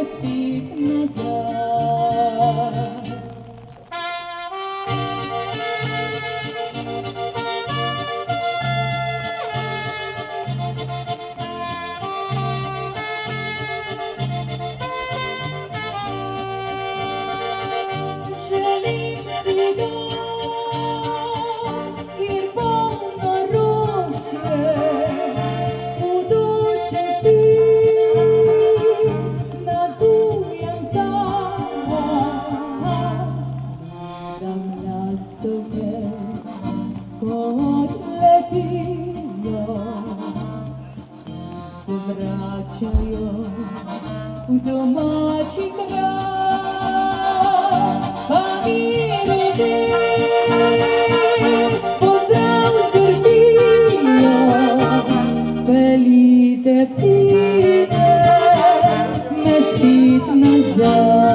spet nazaj. Želim si dom, kjer polno rože, bodoče si nadujem sam, da mlastoke kot letijo in se vračajo v domači kraj. Pa mi pozdrav zvrtijo, pelite ptice me spet nazaj.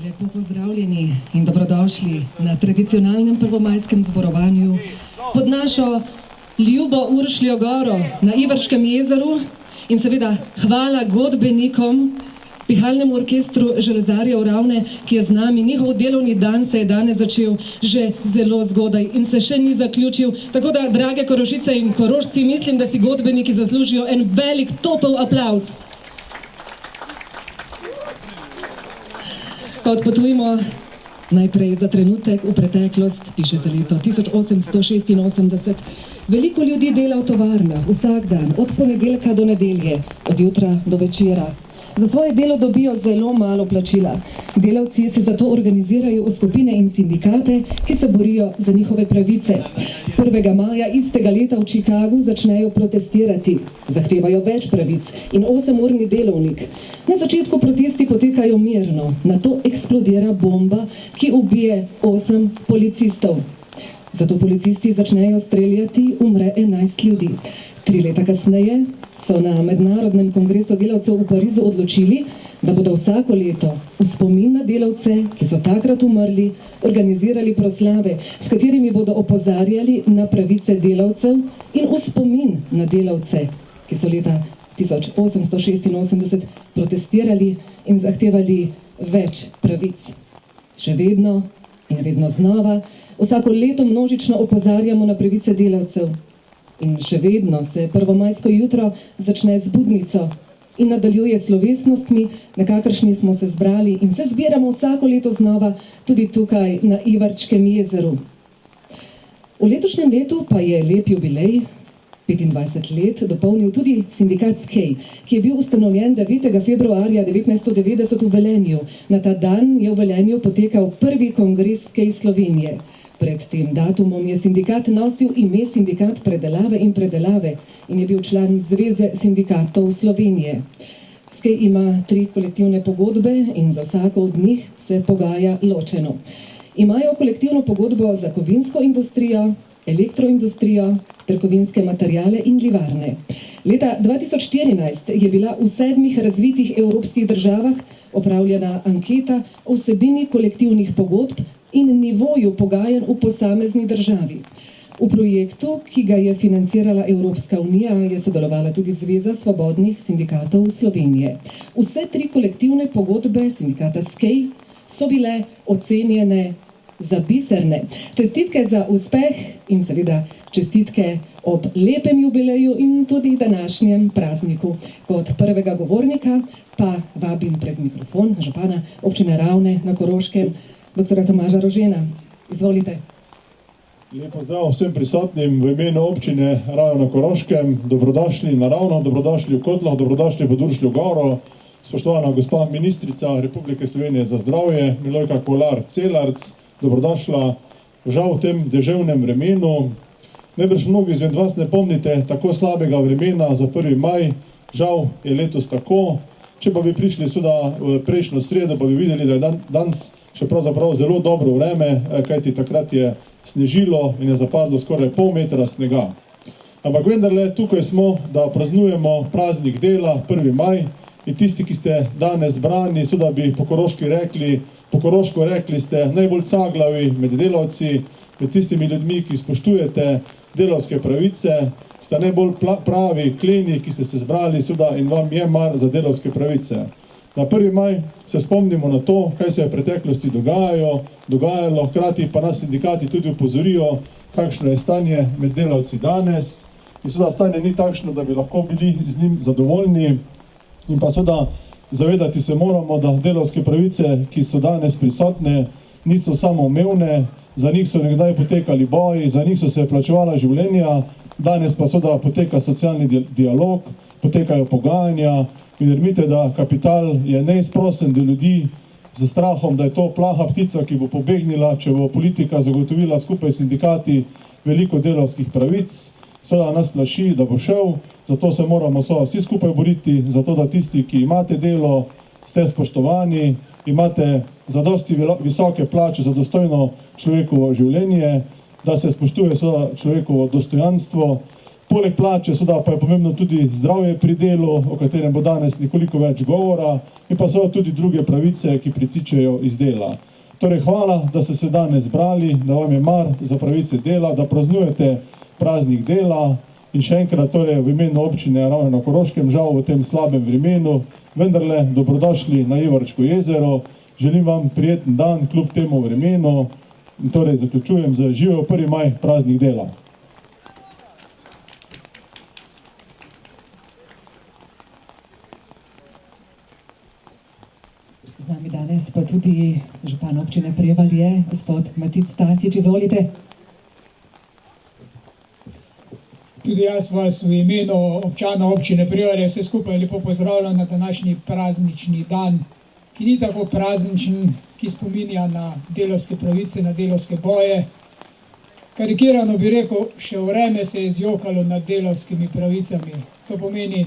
Lepo pozdravljeni in dobrodošli na tradicionalnem prvomajskem zborovanju pod našo ljubo Uršljo goro na Ivarskem jezeru, In seveda hvala godbenikom, pihalnemu orkestru Železarjev Ravne, ki je z nami. Njihov delovni dan se je danes začel že zelo zgodaj in se še ni zaključil. Tako da, drage Korošice in Korošci, mislim, da si godbeniki zaslužijo en velik, topel aplavz. Pa odpotujmo najprej za trenutek v preteklost, piše se leto 1886. Veliko ljudi dela v tovarnah vsak dan, od ponedeljka do nedelje, od jutra do večera. Za svoje delo dobijo zelo malo plačila. Delavci se zato organizirajo v skupine in sindikate, ki se borijo za njihove pravice. 1. maja istega leta v Chicagu začnejo protestirati. Zahtevajo več pravic in 8-urni delovnik. Na začetku protesti potekajo mirno, nato eksplodira bomba, ki ubije 8 policistov. Zato policisti začnejo streljati, umre 11 ljudi. 3 leta kasneje so na Mednarodnem kongresu delavcev v Parizu odločili, da bodo vsako leto v spomin na delavce, ki so takrat umrli, organizirali proslave, s katerimi bodo opozarjali na pravice delavcev in v spomin na delavce, ki so leta 1886 protestirali in zahtevali več pravic. Še vedno in vedno znova vsako leto množično opozarjamo na pravice delavcev. In še vedno se prvomajsko jutro začne z budnico in nadaljuje s slovesnostmi, na kakršni smo se zbrali in se zbiramo vsako leto znova tudi tukaj na Ivarčkem jezeru. V letošnjem letu pa je lep jubilej, 25 let, dopolnil tudi sindikat SKEJ, ki je bil ustanovljen 9. februarja 1990 v Velenju. Na ta dan je v Velenju potekal prvi kongres SKEJ Slovenije. Pred tem datumom je sindikat nosil ime Sindikat predelave in predelave in je bil član Zveze sindikatov Slovenije. SKEJ ima 3 kolektivne pogodbe in za vsako od njih se pogaja ločeno. Imajo kolektivno pogodbo za kovinsko industrijo, elektroindustrijo, trgovinske materiale in livarne. Leta 2014 je bila v 7 razvitih evropskih državah opravljena anketa o vsebini kolektivnih pogodb in nivoju pogajanj v posamezni državi. V projektu, ki ga je financirala Evropska unija, je sodelovala tudi Zveza svobodnih sindikatov Slovenije. Vse 3 kolektivne pogodbe sindikata SKEJ so bile ocenjene za biserne. Čestitke za uspeh in seveda čestitke ob lepem jubileju in tudi današnjem prazniku. Kot prvega govornika pa vabim pred mikrofon župana občine Ravne na Koroškem, dr. Tomaža Rožena. Izvolite. Lep pozdrav vsem prisotnim v imenu občine Ravne na Koroškem. Dobrodošli na Ravno, dobrodošli v Kotlah, dobrodošli v Poduršlju Goro. Spoštovana gospa ministrica Republike Slovenije za zdravje, Milojka Kolar Celarc, dobrodošla. Žal v tem deževnem vremenu. Najbrž mnogi izmed vas ne pomnite tako slabega vremena za 1. maj. Žal je letos tako. Če pa bi prišli seveda v prejšnjo sredo, pa bi videli, da je danes še pravzaprav zelo dobro vreme, kajti takrat je snežilo in je zapadlo skoraj pol metra snega. Ampak vendarle, tukaj smo, da praznujemo praznik dela, 1. maj, in tisti, ki ste danes zbrani, seveda bi po koroško rekli ste najbolj caglavi med delavci, med tistimi ljudmi, ki spoštujete delavske pravice, ste najbolj pravi kleni, ki ste se zbrali seveda in vam je mar za delavske pravice. Na 1. maj se spomnimo na to, kaj se je v preteklosti dogajalo, hkrati pa nas sindikati tudi upozorijo, kakšno je stanje med delavci danes. In seveda stanje ni takšno, da bi lahko bili z njim zadovoljni. In pa seveda zavedati se moramo, da delavske pravice, ki so danes prisotne, niso samoumevne, za njih so nekdaj potekali boji, za njih so se plačevala življenja, danes pa seveda poteka socialni dialog, potekajo pogajanja. In verjemite, da kapital je neizprosen do ljudi z strahom, da je to plaha ptica, ki bo pobegnila, če bo politika zagotovila skupaj s sindikati veliko delavskih pravic. Seveda nas plaši, da bo šel, zato se moramo vsi skupaj boriti, zato da tisti, ki imate delo, ste spoštovani, imate zadosti visoke plače za dostojno človekovo življenje, da se spoštuje seveda človekovo dostojanstvo. Poleg plače seveda pa je pomembno tudi zdravje pri delu, o katerem bo danes nekoliko več govora, in pa seveda tudi druge pravice, ki pritičejo iz dela. Torej, hvala, da ste se danes zbrali, da vam je mar za pravice dela, da praznujete praznik dela In še enkrat torej v imenu občine Ravne na Koroškem, žal v tem slabem vremenu, vendarle dobrodošli na Ivarčko jezero. Želim vam prijeten dan kljub temu vremenu in torej zaključujem z živel 1. maj, praznik dela. Z nami danes pa tudi župan občine Prevalje, gospod Matic Stasič, izvolite. Tudi jaz vas v imenu občana občine Prevalje vse skupaj lepo pozdravljam na današnji praznični dan, ki ni tako prazničen, ki spominja na delavske pravice, na delavske boje. Karikirano bi rekel, še vreme se je zjokalo nad delavskimi pravicami. To pomeni,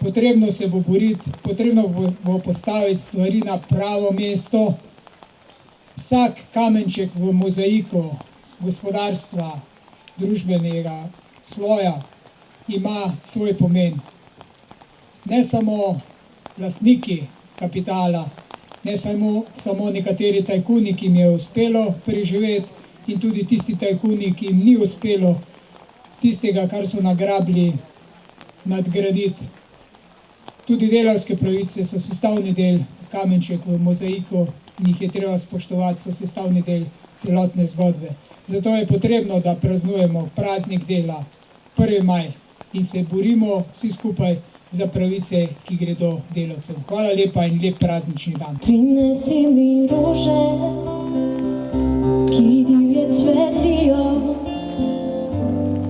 potrebno se bo boriti, potrebno bo postaviti stvari na pravo mesto. Vsak kamenček v mozaiku gospodarstva, družbenega sloja ima svoj pomen. Ne samo lastniki kapitala, ne samo nekateri tajkuni, ki jim je uspelo preživeti, in tudi tisti tajkuni, ki jim ni uspelo tistega, kar so nagrabili, nadgraditi. Tudi delavske pravice so sestavni del, kamenček v mozaiku, in jih je treba spoštovati, so sestavni del celotne zgodbe. Zato je potrebno, da praznujemo praznik dela 1. maj in se borimo vsi skupaj za pravice, ki gredo delavcem. Hvala lepa in lep praznični dan. Prinesi mi rože, ki divje cvetijo,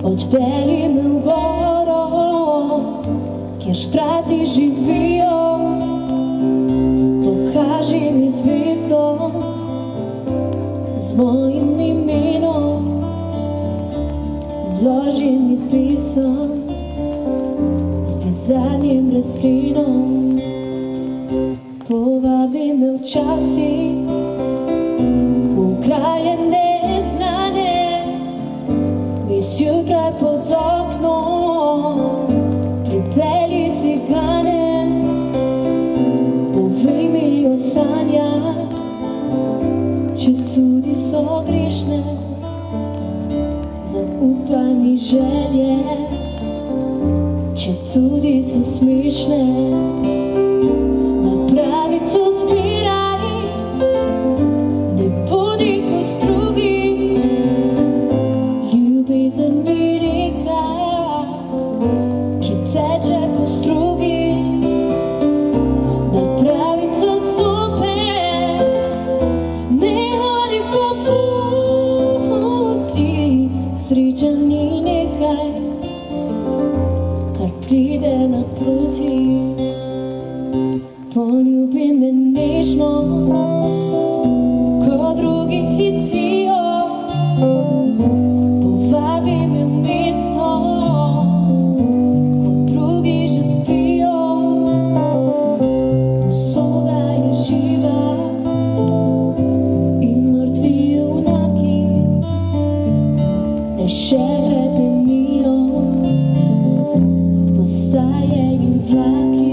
odpelji me v goro, kjer štrati živijo, pokaži mi zvezdo z mojim imenom, zloži mi pesem z bizarnim refrenom, povabi me včasih v kraje neznane, mi zjutraj pod oknom pripelji cigane, povej mi o sanjah, če tudi so grešne, zaupaj mi želje, če tudi so smešne. Na pravico zbiraj, ne bodi kot drugi, ljubezen ni reka, ki teče po strugi. Na pravico stopaj, ne hodi po poti, sreča ni nekaj, kar pride naproti. Poljubi me nežno, ko drugi hitijo, povabi me v mesto, ko drugi že spijo. Usoda je živa in mrtvi junaki ne še hrepenijo, postaje in vlaki.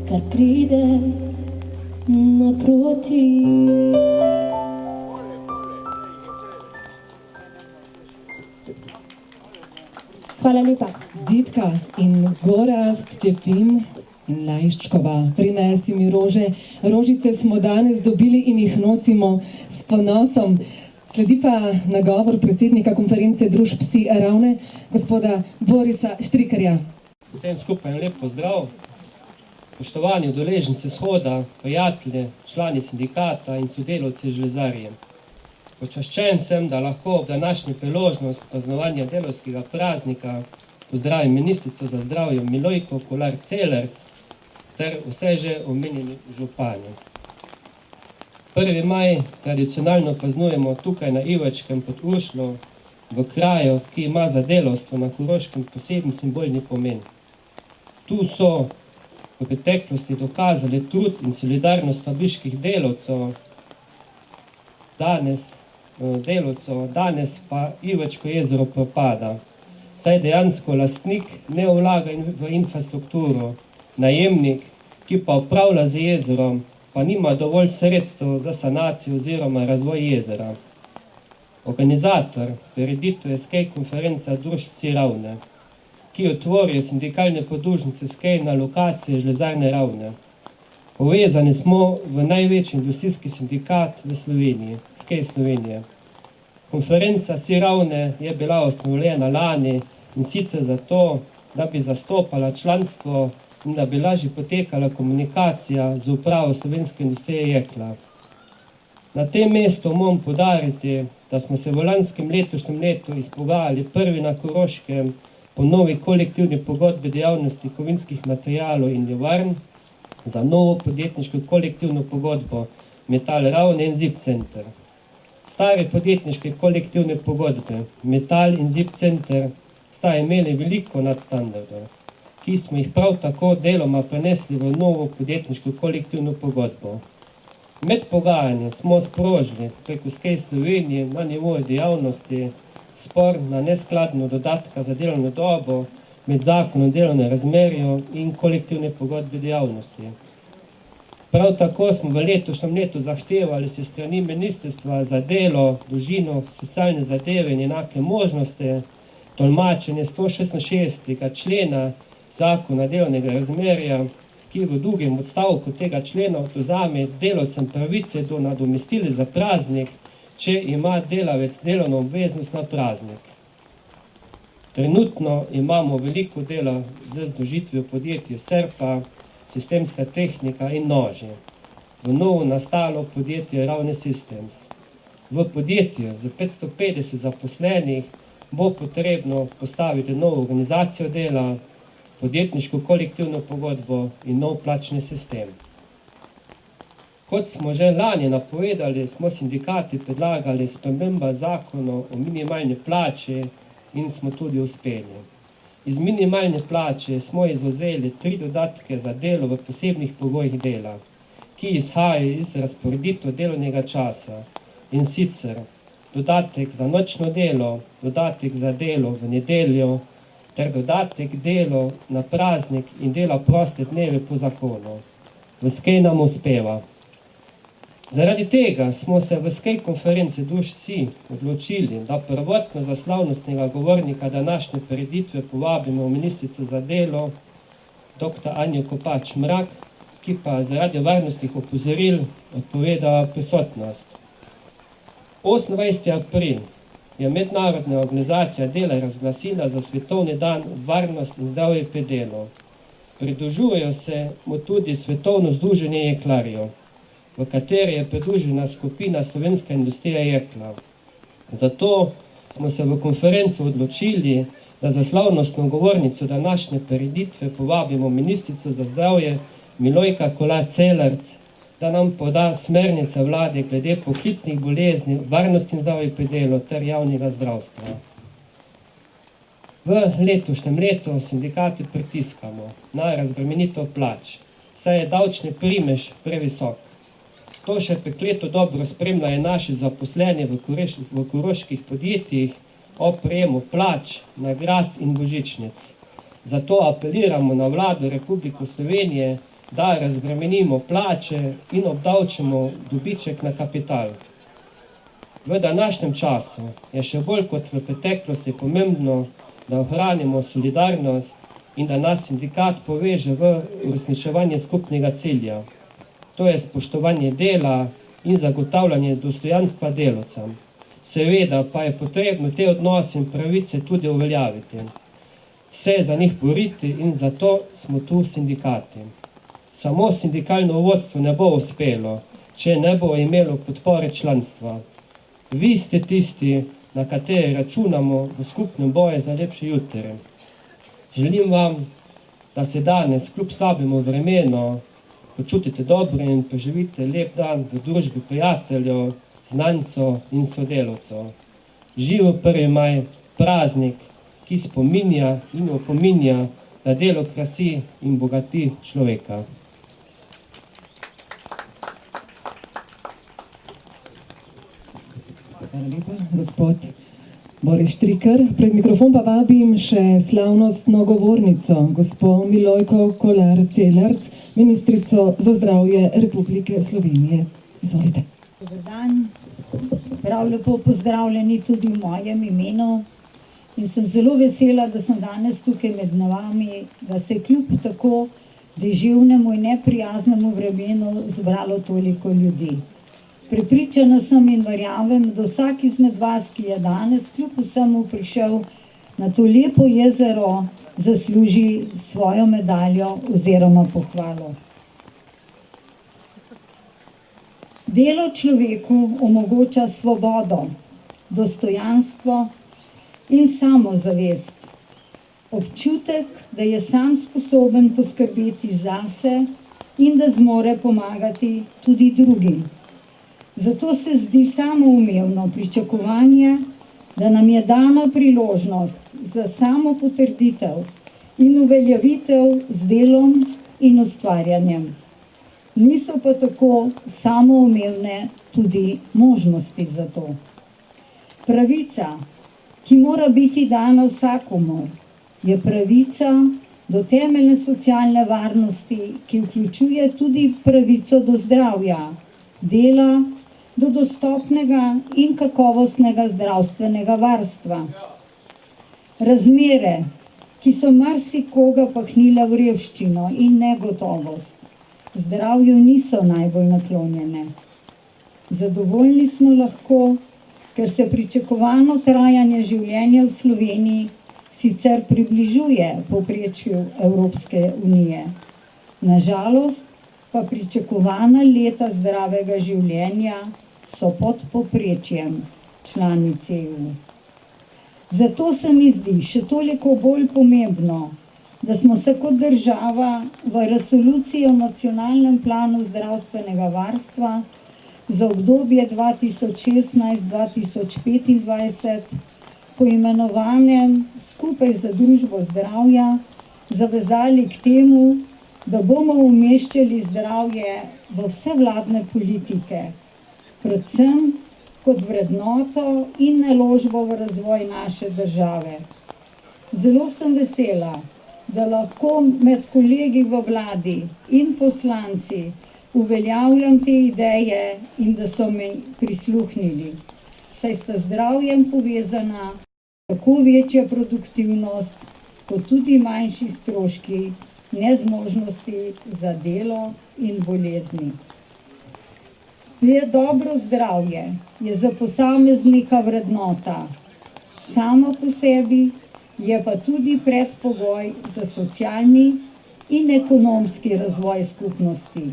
Kar pride naproti. Hvala lepa. Ditka in Gorazd Čepin Lajščkova, prinesi mi rože. Rožice smo danes dobili in jih nosimo s ponosom. Sledi pa nagovor predsednika konference družb Psi Ravne, gospoda Borisa Štrikarja. Vsem skupaj lep pozdrav. Spoštovani udeleženci shoda, prijatelji, člani sindikata in sodelavci železarji. Počaščen sem, da lahko ob današnji priložnost praznovanja delavskega praznika pozdravim ministrico za zdravje Milojko Kolar Celerc ter vse že omenjeni župani. 1. maj tradicionalno praznujemo tukaj na Ivačkem pod Uršljo, v kraju, ki ima za delavstvo na Koroškem poseben simbolni pomen. Tu so v preteklosti dokazali trud in solidarnost fabriških delavcev, danes pa Ivačko jezero propada, saj dejansko lastnik ne vlaga v infrastrukturo, najemnik, ki pa upravlja z jezerom, pa nima dovolj sredstev za sanacijo oziroma razvoj jezera. Organizator prireditve je SKEJ konferenca družb Psi Ravne, ki otvorijo sindikalne podružnice SKEJ na lokaciji Železarne Ravne. Povezani smo v največji industrijski sindikat v Sloveniji, SKEJ Slovenije. Konferenca Psi Ravne je bila ustanovljena lani in sicer zato, da bi zastopala članstvo in da bi lažje potekala komunikacija z upravo slovenske industrije jekla. Na tem mestu moram poudariti, da smo se v lanskem letošnjem letu izpogajali prvi na Koroškem po novi kolektivni pogodbi dejavnosti kovinskih materialov in livarn za novo podjetniško kolektivno pogodbo Metal Ravne in Zip Center. Stare podjetniške kolektivne pogodbe Metal in Zip Center sta imeli veliko nadstandardov, ki smo jih prav tako deloma prenesli v novo podjetniško kolektivno pogodbo. Med pogajanji smo sprožili preko SKEJ Slovenije na nivoju dejavnosti spor na neskladno dodatka za delovno dobo med zakonom o delovnem razmerju in kolektivne pogodbe dejavnosti. Prav tako smo v letošnjem letu zahtevali se strani Ministrstva za delo, družino, socialne zadeve in enake možnosti tolmačenje 166. člena zakona delovnega razmerja, ki v drugem odstavku tega člena odvzame delavcem pravice do nadomestila za praznik, če ima delavec delovno obveznost na praznik. Trenutno imamo veliko dela z združitvijo podjetja Serpa, Sistemska tehnika in Nože v novo nastalo podjetje Ravne Systems. V podjetju z 550 zaposlenih bo potrebno postaviti novo organizacijo dela, podjetniško kolektivno pogodbo in nov plačni sistem. Kot smo že lani napovedali, smo sindikati predlagali spremembo zakona o minimalni plači in smo tudi uspeli. Iz minimalne plače smo izvzeli 3 dodatke za delo v posebnih pogojih dela, ki izhajajo iz razporeditev delovnega časa, in sicer dodatek za nočno delo, dodatek za delo v nedeljo ter dodatek delo na praznik in dela proste dneve po zakonu. V SKEJ nam uspeva. Zaradi tega smo se v SKEJ konferenci družb Psi odločili, da prvotno za slavnostnega govornika današnje prireditve povabimo ministrico za delo, dr. Anjo Kopač Mrak, ki pa zaradi varnostnih opozoril odpovedala prisotnost. 28. april je Mednarodna organizacija dela razglasila za svetovni dan varnost in zdravje pri delu. Pridružujejo se mu tudi Svetovno združenje jeklarjev, v kateri je pridružena skupina Slovenska industrija jekla. Zato smo se v konferenci odločili, da za slavnostno govornico današnje prireditve povabimo ministrico za zdravje Milojka Kolar Celerc, da nam poda smernice vlade glede poklicnih bolezni, varnosti in zdravja pri delu ter javnega zdravstva. V letošnjem letu sindikati pritiskamo na razbremenitev plač, saj je davčni primež previsok. To še prekleto dobro spremljajo naši zaposleni v koroških podjetjih ob prejemu plač, nagrad in božičnic. Zato apeliramo na vlado Republike Slovenije, da razbremenimo plače in obdavčimo dobiček na kapital. V današnjem času je še bolj kot v preteklosti pomembno, da ohranimo solidarnost in da nas sindikat poveže v uresničevanje skupnega cilja. To je spoštovanje dela in zagotavljanje dostojanstva delavcem. Seveda pa je potrebno te odnose in pravice tudi uveljaviti, se za njih boriti in zato smo tu sindikati. Samo sindikalno vodstvo ne bo uspelo, če ne bo imelo podpore članstva. Vi ste tisti, na katere računamo v skupnem boju za lepši jutri. Želim vam, da se danes, kljub slabemu vremenu, počutite dobro in preživite lep dan v družbi prijateljev, znancev in sodelavcev. Živo 1. maj, praznik, ki spominja in opominja, da delo krasi in bogati človeka. Hvala lepa, gospod Boris Štriker. Pred mikrofon pa vabim še slavnostno govornico, gospo Milojko Kolar Celarc, ministrico za zdravje Republike Slovenije. Izvolite. Dober dan, prav lepo pozdravljeni tudi v mojem imenu in sem zelo vesela, da sem danes tukaj med vami, da se kljub tako deževnemu in neprijaznemu vremenu zbralo toliko ljudi. Prepričana sem in verjamem, da vsak izmed vas, ki je danes kljub vsemu prišel na to lepo jezero, zasluži svojo medaljo oziroma pohvalo. Delo človeku omogoča svobodo, dostojanstvo in samozavest. Občutek, da je sam sposoben poskrbeti zase in da zmore pomagati tudi drugim. Zato se zdi samoumevno pričakovanje, da nam je dana priložnost za samopotrditev in uveljavitev z delom in ustvarjanjem. Niso pa tako samoumevne tudi možnosti za to. Pravica, ki mora biti dana vsakomur, je pravica do temeljne socialne varnosti, ki vključuje tudi pravico do zdravja, dela, do dostopnega in kakovostnega zdravstvenega varstva. Razmere, ki so marsikoga pahnile v revščino in negotovost, zdravju niso najbolj naklonjene. Zadovoljni smo lahko, ker se pričakovano trajanje življenja v Sloveniji sicer približuje povprečju Evropske unije. Na žalost pa pričakovana leta zdravega življenja so pod povprečjem članic EU. Zato se mi zdi še toliko bolj pomembno, da smo se kot država v resoluciji o nacionalnem planu zdravstvenega varstva za obdobje 2016-2025 poimenovanem Skupaj za družbo zdravja zavezali k temu, da bomo umeščali zdravje v vse vladne politike, predvsem kot vrednoto in naložbo v razvoj naše države. Zelo sem vesela, da lahko med kolegi v vladi in poslanci uveljavljam te ideje in da so mi prisluhnili, saj sta zdravjem povezana tako večja produktivnost, kot tudi manjši stroški, nezmožnosti za delo in bolezni. Je dobro zdravje, je za posameznika vrednota, samo po sebi je pa tudi predpogoj za socialni in ekonomski razvoj skupnosti.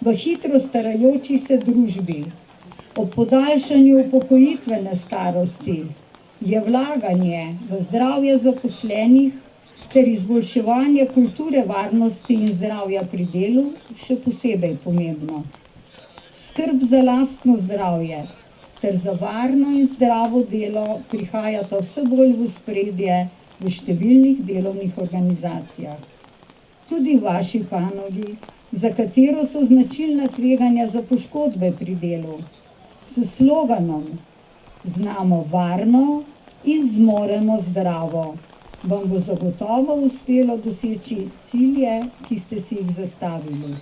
V hitro starajoči se družbi, ob podaljšanju upokojitvene starosti, je vlaganje v zdravje zaposlenih ter izboljševanje kulture varnosti in zdravja pri delu še posebej pomembno. Skrb za lastno zdravje ter za varno in zdravo delo prihajata vse bolj v ospredje v številnih delovnih organizacijah. Tudi v vaši panogi, za katero so značilna tveganja za poškodbe pri delu, s sloganom Znamo varno in zmoremo zdravo, vam bo zagotovo uspelo doseči cilje, ki ste si jih zastavili.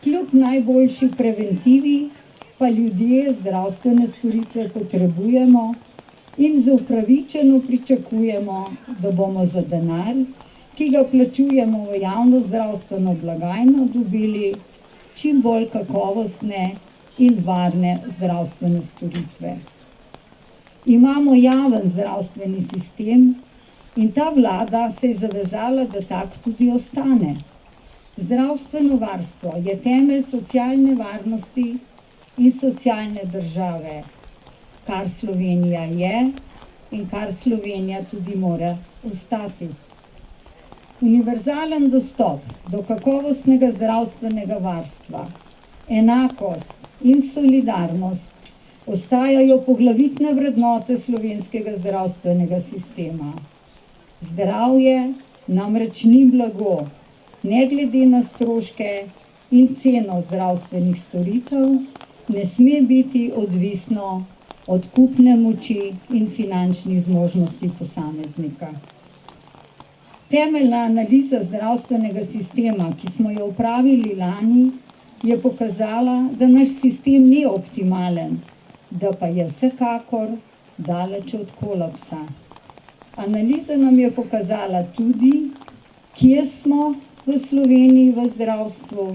Kljub najboljši preventivi pa ljudje zdravstvene storitve potrebujemo, in upravičeno pričakujemo, da bomo za denar, ki ga plačujemo v javno zdravstveno blagajno, dobili čim bolj kakovostne in varne zdravstvene storitve. Imamo javen zdravstveni sistem in ta vlada se je zavezala, da tak tudi ostane. Zdravstveno varstvo je temelj socialne varnosti in socialne države, kar Slovenija je in kar Slovenija tudi mora ostati. Univerzalen dostop do kakovostnega zdravstvenega varstva, enakost in solidarnost ostajajo poglavitne vrednote slovenskega zdravstvenega sistema. Zdravje namreč ni blago, ne glede na stroške in ceno zdravstvenih storitev, ne sme biti odvisno od kupne moči in finančnih zmožnosti posameznika. Temeljna analiza zdravstvenega sistema, ki smo jo opravili lani, je pokazala, da naš sistem ni optimalen, da pa je vsekakor daleč od kolapsa. Analiza nam je pokazala tudi, kje smo v Sloveniji v zdravstvu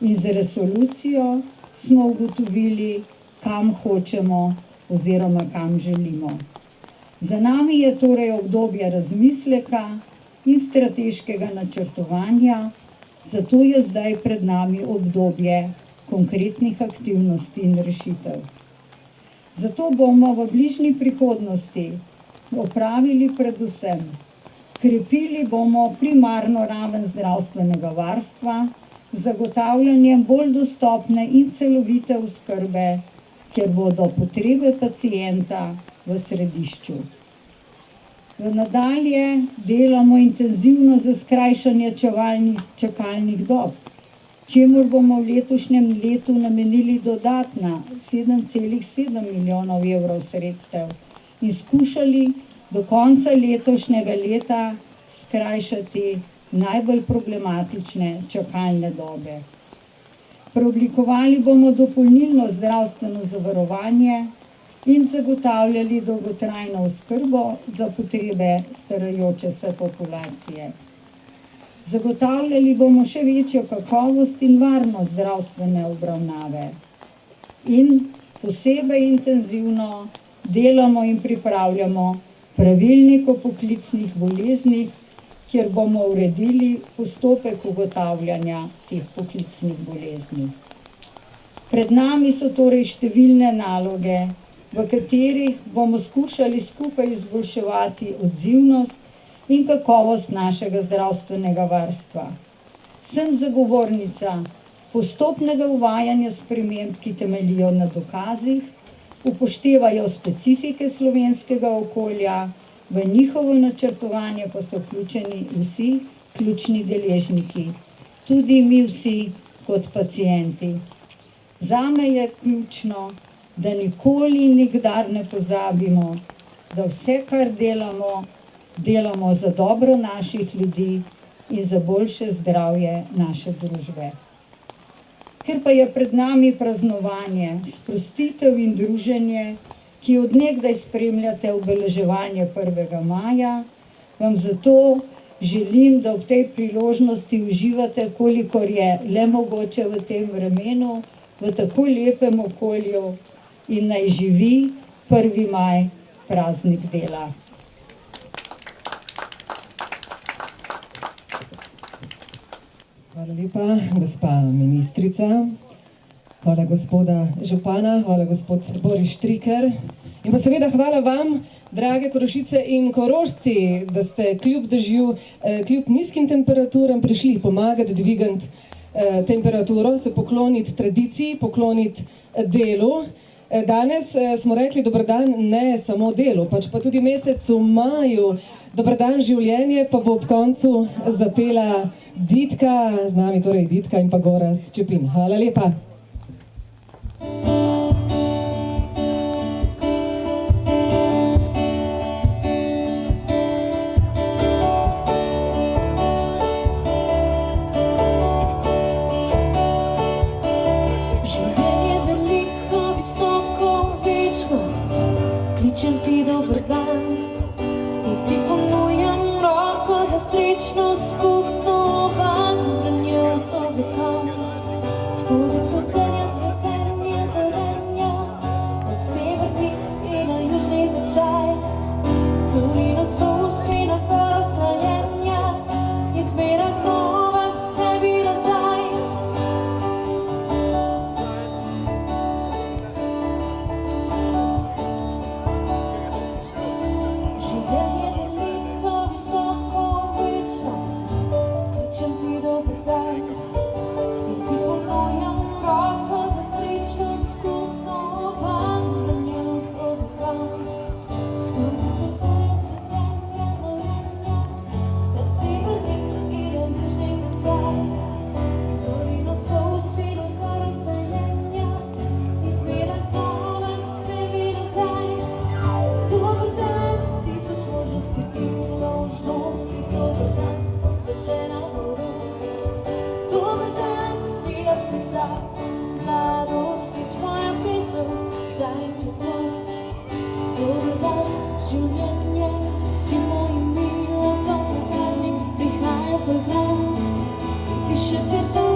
in z resolucijo smo ugotovili, kam hočemo oziroma kam želimo. Za nami je torej obdobje razmisleka in strateškega načrtovanja, zato je zdaj pred nami obdobje konkretnih aktivnosti in rešitev. Zato bomo v bližnji prihodnosti opravili predvsem, krepili bomo primarno raven zdravstvenega varstva, zagotavljanjem bolj dostopne in celovite oskrbe, kjer bodo potrebe pacienta v središču. V nadalje delamo intenzivno za skrajšanje čakalnih dob, čemur bomo v letošnjem letu namenili dodatna 7,7 milijonov evrov sredstev in skušali do konca letošnjega leta skrajšati najbolj problematične čakalne dobe. Preoblikovali bomo dopolnilno zdravstveno zavarovanje in zagotavljali dolgotrajno oskrbo za potrebe starajoče se populacije. Zagotavljali bomo še večjo kakovost in varnost zdravstvene obravnave in posebej intenzivno delamo in pripravljamo pravilnik o poklicnih boleznih, kjer bomo uredili postopek ugotavljanja teh poklicnih bolezni. Pred nami so torej številne naloge, v katerih bomo skušali skupaj izboljševati odzivnost in kakovost našega zdravstvenega varstva. Sem zagovornica postopnega uvajanja sprememb, ki temeljijo na dokazih, upoštevajo specifike slovenskega okolja, v njihovo načrtovanje pa so vključeni vsi ključni deležniki, tudi mi vsi kot pacienti. Zame je ključno, da nikoli in nikdar ne pozabimo, da vse, kar delamo, delamo za dobro naših ljudi in za boljše zdravje naše družbe. Ker pa je pred nami praznovanje, sprostitev in druženje, ki od nekdaj spremljate obeleževanje 1. maja, vam zato želim, da ob tej priložnosti uživate, kolikor je le mogoče v tem vremenu, v tako lepem okolju in naj živi 1. maj, praznik dela. Hvala lepa, gospa ministrica. Hvala gospoda župana, hvala gospod Boris Štriker. In pa seveda hvala vam, drage Korošice in Korošci, da ste kljub dežju, kljub nizkim temperaturam prišli pomagati dvigati temperaturo, se pokloniti tradiciji, pokloniti delu. Danes smo rekli dober dan ne samo delu, pač pa tudi mesecu maju. Dober dan življenje pa bo ob koncu zapela Ditka, z nami torej Ditka in pa Gorazd Čepin. Hvala lepa. Življenje veliko, visoko, večno, kličem ti dober Daj svetlost, dober dan, življenje, silno in milo, pa na praznik prihaja tvoj hram. In ti še peto